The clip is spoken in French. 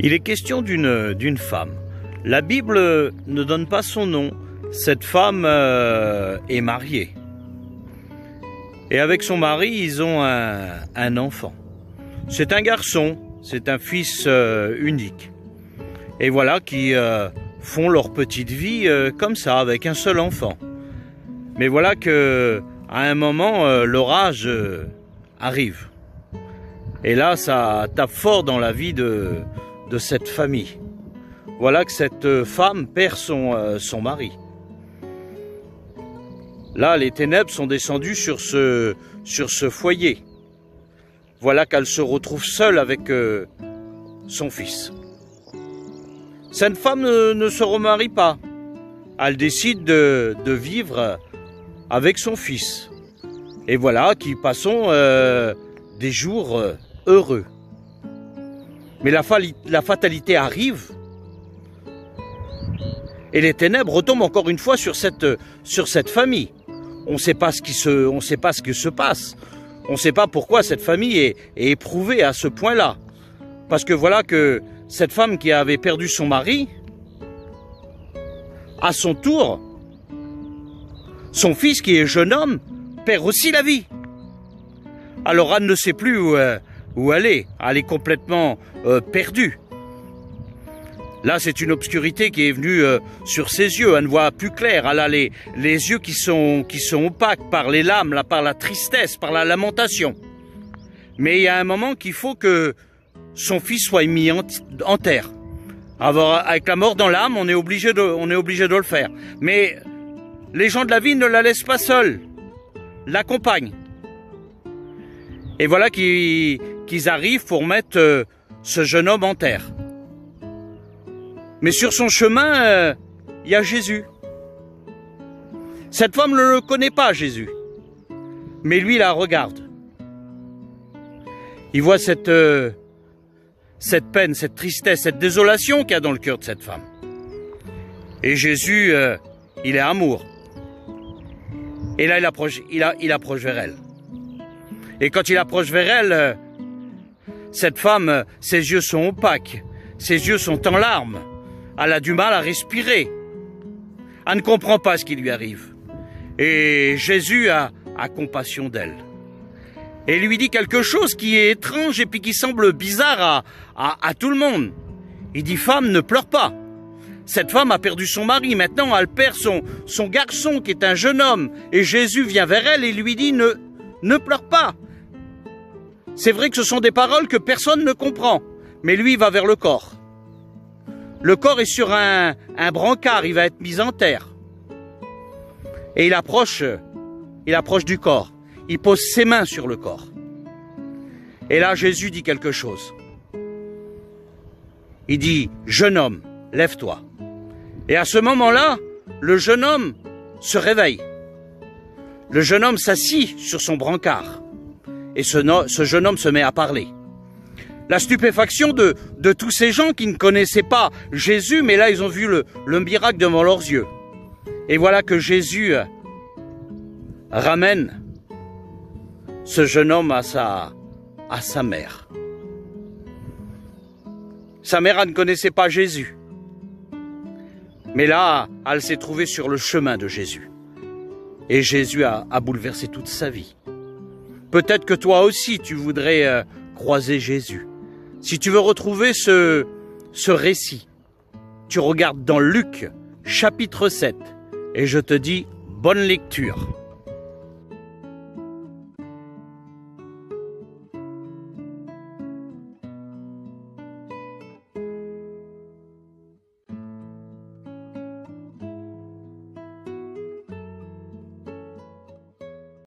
Il est question d'une femme. La Bible ne donne pas son nom. Cette femme est mariée. Et avec son mari, ils ont un enfant. C'est un garçon, c'est un fils unique. Et voilà qui font leur petite vie comme ça, avec un seul enfant. Mais voilà que à un moment, l'orage arrive. Et là, ça tape fort dans la vie de cette famille. Voilà que cette femme perd son mari. Là, les ténèbres sont descendues sur ce foyer. Voilà qu'elle se retrouve seule avec son fils. Cette femme ne se remarie pas. Elle décide de vivre avec son fils. Et voilà qu'ils passons des jours heureux. Mais la fatalité arrive. Et les ténèbres retombent encore une fois sur cette famille. On ne sait pas ce qui se passe. On ne sait pas pourquoi cette famille est éprouvée à ce point-là. Parce que voilà que cette femme qui avait perdu son mari, à son tour, son fils qui est jeune homme, perd aussi la vie. Alors Anne ne sait plus où aller. Elle est complètement perdue. Là, c'est une obscurité qui est venue sur ses yeux. Elle ne voit plus clair. Elle a les yeux qui sont opaques par les larmes, par la tristesse, par la lamentation. Mais il y a un moment qu'il faut que son fils soit mis en terre. Avec la mort dans l'âme, on est obligé de le faire. Mais les gens de la vie ne la laissent pas seule, l'accompagnent. Et voilà qu'ils arrivent pour mettre ce jeune homme en terre. Mais sur son chemin, il y a Jésus. Cette femme ne le connaît pas, Jésus. Mais lui, la regarde. Il voit cette peine, cette tristesse, cette désolation qu'il y a dans le cœur de cette femme. Et Jésus, il est amour. Et là, il approche vers elle. Et quand il approche vers elle, cette femme, ses yeux sont opaques. Ses yeux sont en larmes. Elle a du mal à respirer. Elle ne comprend pas ce qui lui arrive. Et Jésus a compassion d'elle. Et lui dit quelque chose qui est étrange et puis qui semble bizarre à tout le monde. Il dit, femme, ne pleure pas. Cette femme a perdu son mari. Maintenant, elle perd son garçon qui est un jeune homme. Et Jésus vient vers elle et lui dit, ne pleure pas. C'est vrai que ce sont des paroles que personne ne comprend. Mais lui, il va vers le corps. Le corps est sur un brancard, il va être mis en terre. Et il approche du corps. Il pose ses mains sur le corps. Et là, Jésus dit quelque chose. Il dit, jeune homme, lève-toi. Et à ce moment-là, le jeune homme se réveille. Le jeune homme s'assit sur son brancard. Et ce jeune homme se met à parler. La stupéfaction de tous ces gens qui ne connaissaient pas Jésus, mais là, ils ont vu le miracle devant leurs yeux. Et voilà que Jésus ramène ce jeune homme à sa mère. Sa mère, elle ne connaissait pas Jésus. Mais là, elle s'est trouvée sur le chemin de Jésus. Et Jésus a bouleversé toute sa vie. Peut-être que toi aussi, tu voudrais croiser Jésus. Si tu veux retrouver ce récit, tu regardes dans Luc, chapitre 7, et je te dis bonne lecture.